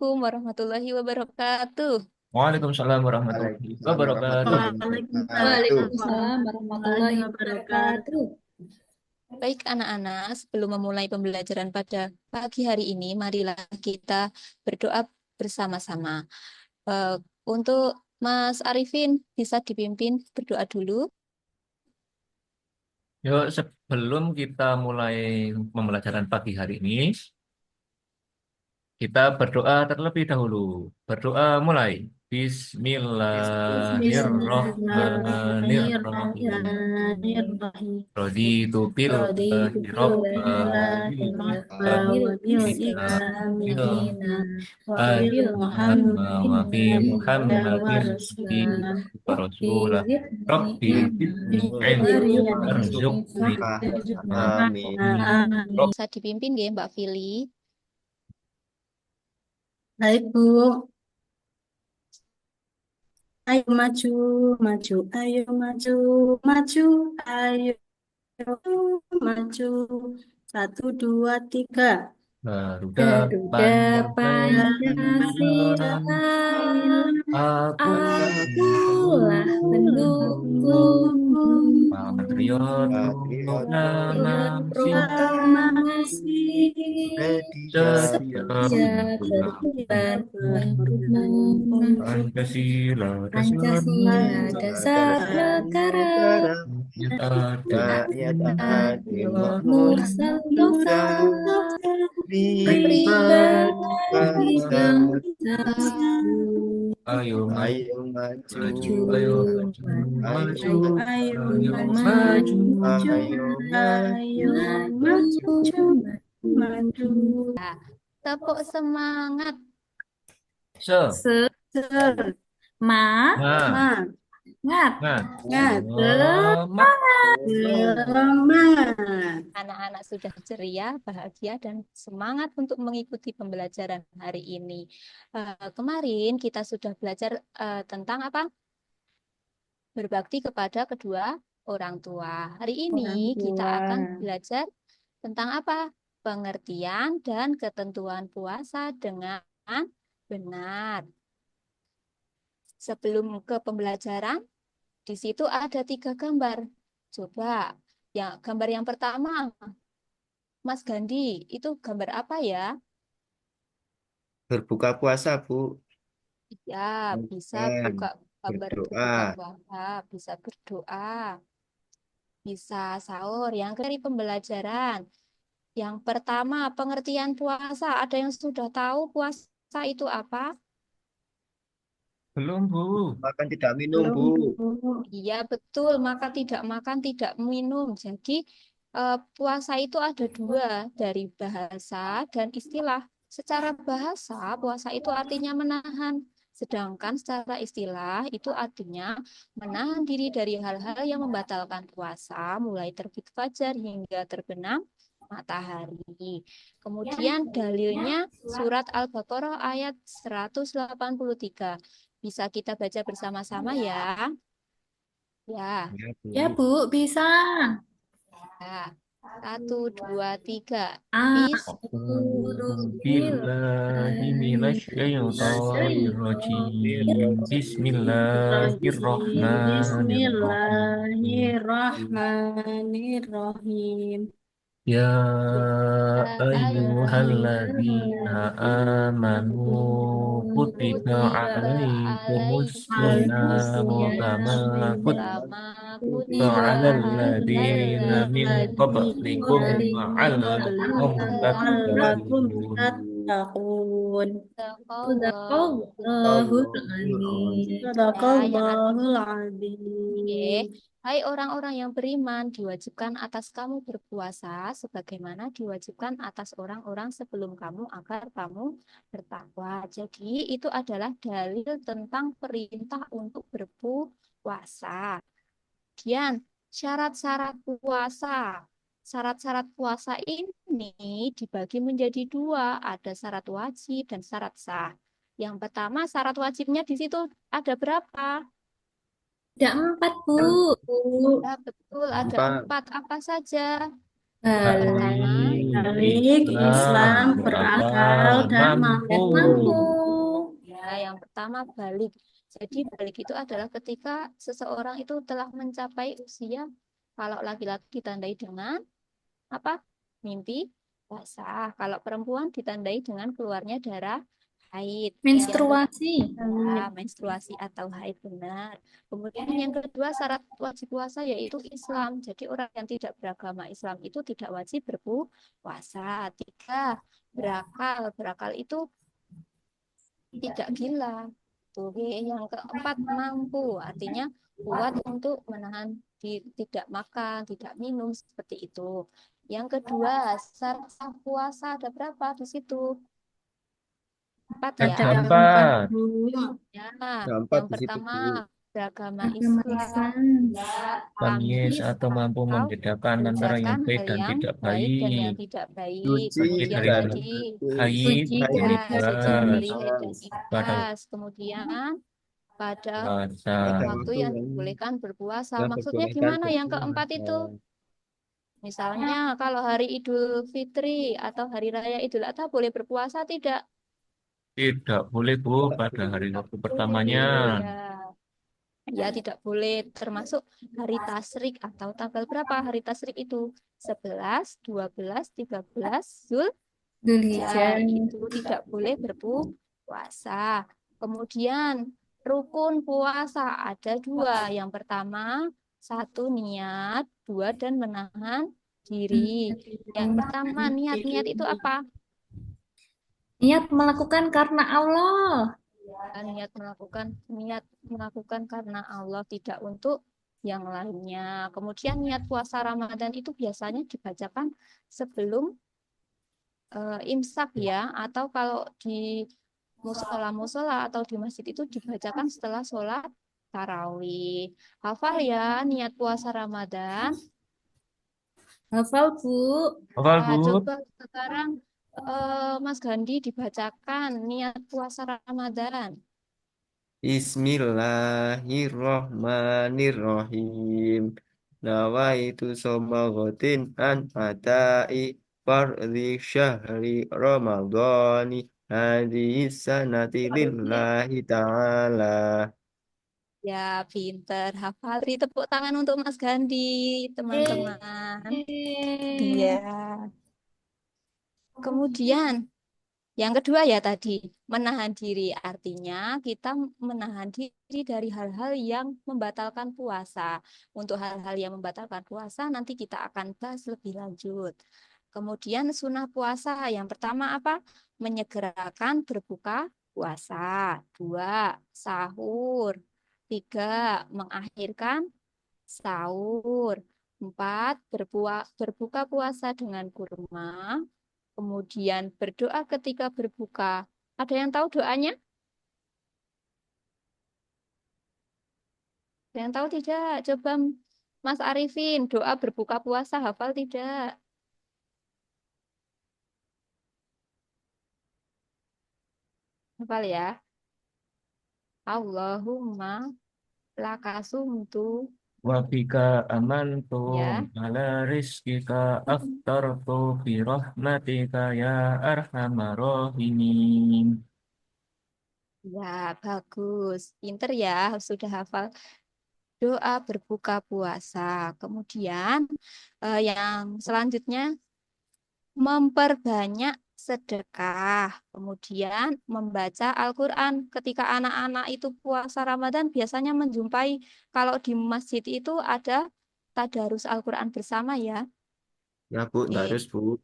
Assalamualaikum warahmatullahi wabarakatuh. Waalaikumsalam warahmatullahi Waalaikumsalam wabarakatuh. warahmatullahi wabarakatuh. Waalaikumsalam warahmatullahi wabarakatuh. Baik anak-anak, sebelum memulai pembelajaran pada pagi hari ini, marilah kita berdoa bersama-sama. Eh, untuk Mas Arifin, bisa dipimpin berdoa dulu. Yuk, sebelum kita mulai pembelajaran pagi hari ini, kita berdoa terlebih dahulu. Berdoa mulai. Bismillahirrahmanirrahim. Bismillahirrahmanirrahim. Raditu Raditu billahi rabba billahi rabba wa bil islami Bismillahirrahmanirrahim. dina wa bil Wa fi Muhammadin wa Muhammadin rasulah Rabbi Rasulah zidni Rabbi zidni ilmi ilma warzuqni warzuqni Amin. amin. Bisa dipimpin ya Mbak Vili. Baik Bu, ayo maju, maju, ayo maju, maju, ayo maju. Satu, dua, tiga. Garuda Garuda Pancasila, Pancasila, akulah pendukungmu, patriot Patriot patriot proklamasi, proklamasi, setia setia berkorban untukmu. Pancasila dasar Pancasila dasar dasar negara, negara, adil, rakyat adil adil, makmur, Nusantara, muda, pribadi pribadi bangsa. ayo ayo maju, maju, ayo Maju, maju, ayo maju, ayo, maju, ayo, ayo maju, maju. ayo ayo, maju, maju, maju. Tepuk semangat. Semangat, Semangat. ngat, Semangat. semangat. Anak-anak sudah ceria, bahagia, dan semangat untuk mengikuti pembelajaran hari ini. Kemarin kita sudah belajar tentang apa? Berbakti kepada kedua orang tua. Hari ini Orang kita tua. akan belajar tentang apa? Pengertian dan ketentuan puasa dengan benar. Sebelum ke pembelajaran, di situ ada 3 gambar. Coba, gambar yang pertama, Mas Gandhi, itu gambar apa ya? berbuka puasa Bu, Ya, bisa dan buka gambar berbuka berdoa. puasa, bisa berdoa, bisa sahur. Yang dari pembelajaran. Yang pertama, pengertian puasa. Ada yang sudah tahu puasa itu apa? Belum, Bu. Makan tidak minum Belum, Bu. Bu. Iya, betul. Maka tidak makan, tidak minum. Jadi, puasa itu ada 2, dari bahasa dan istilah. Secara bahasa, puasa itu artinya menahan. Sedangkan secara istilah itu artinya menahan diri dari hal-hal yang membatalkan puasa, mulai terbit fajar hingga terbenam matahari. Kemudian dalilnya surat Al-Baqarah ayat 183. Bisa kita baca bersama-sama ya. Ya, Ya Ya Bu. Bu, bisa. ya. 1, 2, 3. A'udzu billahi minasyaitonir rajim. Bismillahirrahmanirrahim. Bismillahirrahmanirrahim. Ya ayyuhalladzina amanu kutiba alaikumus siyamu kama Sama kutiba Kutiba alal ladzina min qablikum la'allakum la'allakum tattaqun. tattaqun. Sadaqallahul Allahul azim. Azim. yang Sadaqallahul artinya, azim. hai orang-orang yang beriman, diwajibkan atas kamu berpuasa sebagaimana diwajibkan atas orang-orang sebelum kamu agar kamu bertakwa. Jadi itu adalah dalil tentang perintah untuk berpuasa. Kemudian syarat-syarat puasa. Syarat-syarat puasa ini dibagi menjadi 2, ada syarat wajib dan syarat sah. Yang pertama, syarat wajibnya di situ ada berapa? Ada 4 Bu. Ya, betul, ada Empat. 4. Apa saja? Balik, balik, Islam, Islam berakal dan mampu. mampu. Ya, yang pertama balik. Jadi balik itu adalah ketika seseorang itu telah mencapai usia, kalau laki-laki ditandai dengan apa? Mimpi basah. Kalau perempuan ditandai dengan keluarnya darah haid. Yang Menstruasi. menstruasi atau haid benar. Kemudian yang kedua syarat wajib puasa yaitu Islam. Jadi orang yang tidak beragama Islam itu tidak wajib berpuasa. Tiga, berakal. Berakal itu tidak gila. Oke. Yang keempat mampu. Artinya kuat untuk menahan tidak makan, tidak minum seperti itu. Yang kedua, syarat sah puasa ada berapa di situ? Empat ya. Ada Empat. Bu. Ya, Ada 4 yang di situ, pertama Bu. beragama Agama Islam, Islam. Tamies tamis atau mampu atau membedakan antara yang mengerjakan baik hal dan yang tidak baik dan yang baik. tidak baik. Suci Suci Kemudian dari dan tadi haid Suci dan dari ya suci dari nifas. haid dan Pada nifas. Kemudian pada puasa. pada waktu waktu yang yang dibolehkan berpuasa. yang Maksudnya diperbolehkan gimana yang keempat itu? berpuasa. Misalnya kalau hari Idul Fitri atau hari Raya Idul Adha boleh berpuasa tidak? Tidak boleh, Bu, pada hari waktu pertamanya. Boleh, ya. Ya, tidak boleh termasuk hari tasrik atau tanggal berapa hari tasrik itu? 11, 12, 13 Dzulhijjah. itu tidak boleh berpuasa. Kemudian rukun puasa ada dua. Yang pertama, satu niat, dua dan menahan diri. Yang pertama, niat-niat itu apa? Niat melakukan karena Allah. Niat melakukan karena Allah, tidak untuk yang lainnya. Kemudian niat puasa Ramadan itu biasanya dibacakan sebelum imsak ya, atau kalau di musola-musola atau di masjid itu dibacakan setelah sholat tarawih. Hafal ya niat puasa Ramadan. Hafal, Bu. Hafal, Nah, Bu. coba sekarang Mas Gandhi dibacakan niat puasa Ramadan. Bismillahirrohmanirrohim. Nawaitu somagotin an adai fardhi syahri ramadhani hadhihi sanati lillahi ta'ala. Ya, pinter. Hafal. Beri tepuk tangan untuk Mas Gandhi, teman-teman. Iya. Kemudian, yang kedua ya tadi, menahan diri. Artinya kita menahan diri dari hal-hal yang membatalkan puasa. Untuk hal-hal yang membatalkan puasa, nanti kita akan bahas lebih lanjut. Kemudian sunnah puasa. Yang pertama apa? Menyegerakan berbuka puasa. Dua, sahur. Tiga, mengakhirkan sahur. Empat, berbuka puasa dengan kurma. Kemudian berdoa ketika berbuka. Ada yang tahu doanya? Ada yang tahu tidak? Coba Mas Arifin, doa berbuka puasa hafal tidak? Hafal ya. Allahumma lakasumtu Wabika amantu ya. ala rizkika aftartu fi rahmatika ya arhamar rahimin. Ya, bagus. Pinter ya, sudah hafal doa berbuka puasa. Kemudian yang selanjutnya memperbanyak sedekah, kemudian membaca Al-Quran. Ketika anak-anak itu puasa Ramadan, biasanya menjumpai kalau di masjid itu ada tadarus Al-Quran bersama ya. Ya, Bu, Oke, harus, Bu.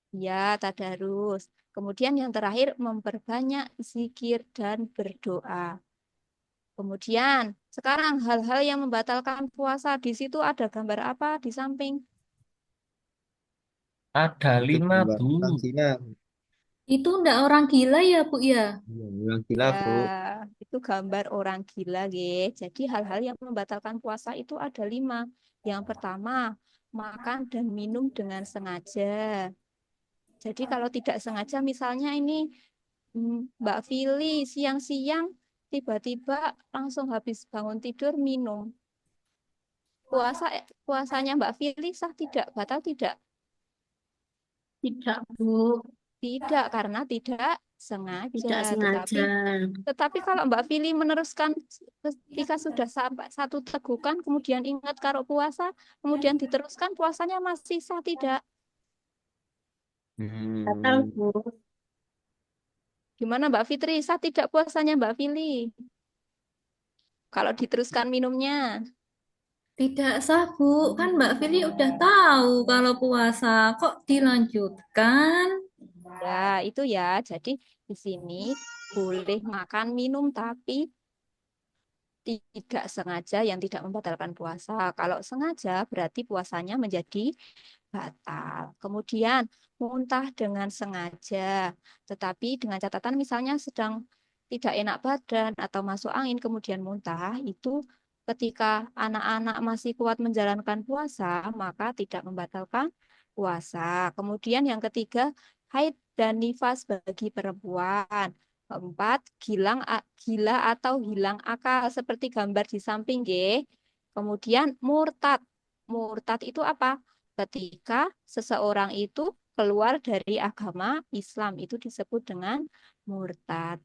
ya tadarus. Kemudian yang terakhir memperbanyak zikir dan berdoa. Kemudian sekarang hal-hal yang membatalkan puasa di situ ada gambar apa di samping? Ada Itu 5, gambar Bu. orang Cina. Itu ndak orang gila ya, Bu ya? Iya, orang gila, Ya, Bu. itu gambar orang gila, ge. Jadi hal-hal yang membatalkan puasa itu ada 5. Yang pertama, makan dan minum dengan sengaja. Jadi kalau tidak sengaja, misalnya ini Mbak Vili siang-siang tiba-tiba langsung habis bangun tidur minum. Puasanya Mbak Vili sah tidak? Batal tidak? Tidak, Bu. Tidak, karena tidak Tidak sengaja. sengaja. Tetapi kalau Mbak Vili meneruskan ketika sudah sampai satu tegukan, kemudian ingat karo puasa, kemudian diteruskan puasanya masih sah tidak? Batal, Hmm, Bu. Gimana Mbak Fitri? Sah tidak puasanya Mbak Vili? Kalau diteruskan minumnya. Tidak sah, Bu. Kan Mbak Fili udah tahu kalau puasa. Kok dilanjutkan? Ya, itu ya. Jadi di sini boleh makan minum tapi tidak sengaja yang tidak membatalkan puasa. Kalau sengaja berarti puasanya menjadi batal. Kemudian muntah dengan sengaja, tetapi dengan catatan misalnya sedang tidak enak badan atau masuk angin kemudian muntah, itu ketika anak-anak masih kuat menjalankan puasa, maka tidak membatalkan puasa. Kemudian yang ketiga, haid dan nifas bagi perempuan. Keempat, gila atau hilang akal seperti gambar di samping, G. Kemudian murtad. Murtad itu apa? Ketika seseorang itu keluar dari agama Islam, itu disebut dengan murtad.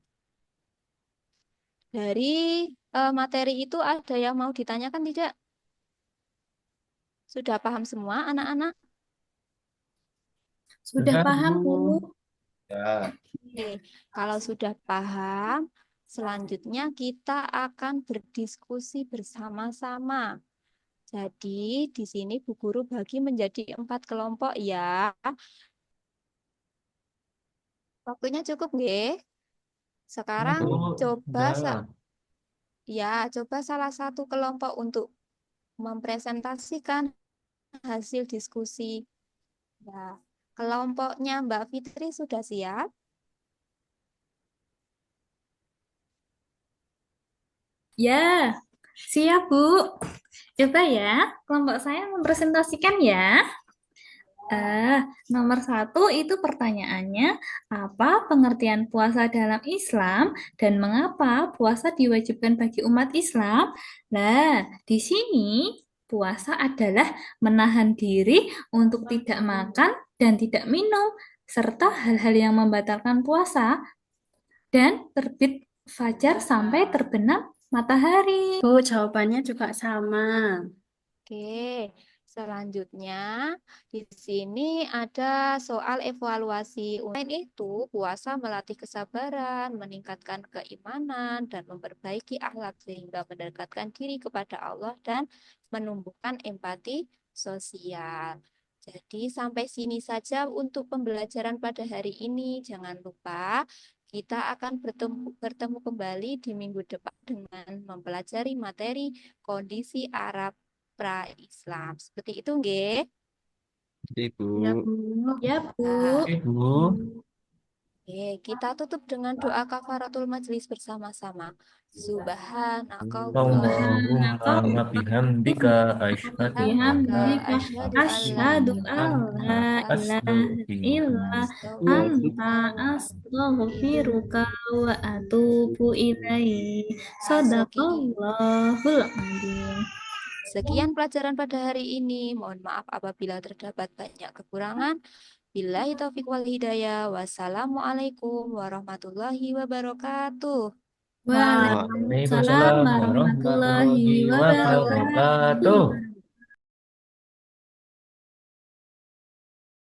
Dari materi itu ada yang mau ditanyakan tidak? Sudah paham semua anak-anak? Sudah Sudah, paham, Bu. Bu? ya. Oke, kalau sudah paham, selanjutnya kita akan berdiskusi bersama-sama. Jadi di sini Bu Guru bagi menjadi 4 kelompok ya. Waktunya cukup nggih? Ya, Sekarang Bu. coba Sudah. coba salah satu kelompok untuk mempresentasikan hasil diskusi. Ya, kelompoknya Mbak Fitri sudah siap? Ya, siap, Bu. Coba ya, kelompok saya mempresentasikan ya. Nomor satu itu pertanyaannya, apa pengertian puasa dalam Islam dan mengapa puasa diwajibkan bagi umat Islam? Nah, di sini puasa adalah menahan diri untuk tidak makan dan tidak minum, serta hal-hal yang membatalkan puasa dan terbit fajar sampai terbenam matahari. Bu, jawabannya juga sama. Oke, selanjutnya di sini ada soal evaluasi. Selain itu, puasa melatih kesabaran, meningkatkan keimanan, dan memperbaiki akhlak sehingga mendekatkan diri kepada Allah dan menumbuhkan empati sosial. Jadi sampai sini saja untuk pembelajaran pada hari ini. Jangan lupa kita akan bertemu kembali di minggu depan dengan mempelajari materi kondisi Arab pra-Islam. Seperti itu, nggih. Ibu. Ya, Bu. Ya, Bu. Oke, Bu. Oke, kita tutup dengan doa kafaratul majelis bersama-sama. Subhanakallahumma Allahumma bihamdika asyhadu an la bihamdika Bihamdika asyhadu ilaha an asyhadu la an anta la ilaha illa anta astaghfiruka wa atubu ilaih. Sadaqallahul adzim. Sekian pelajaran pada hari ini. Mohon maaf apabila terdapat banyak kekurangan. Billahi taufiq wal hidayah. Wassalamualaikum warahmatullahi wabarakatuh. Waalaikumsalam Waalaikumsalam warahmatullahi warahmatullahi wabarakatuh. wabarakatuh.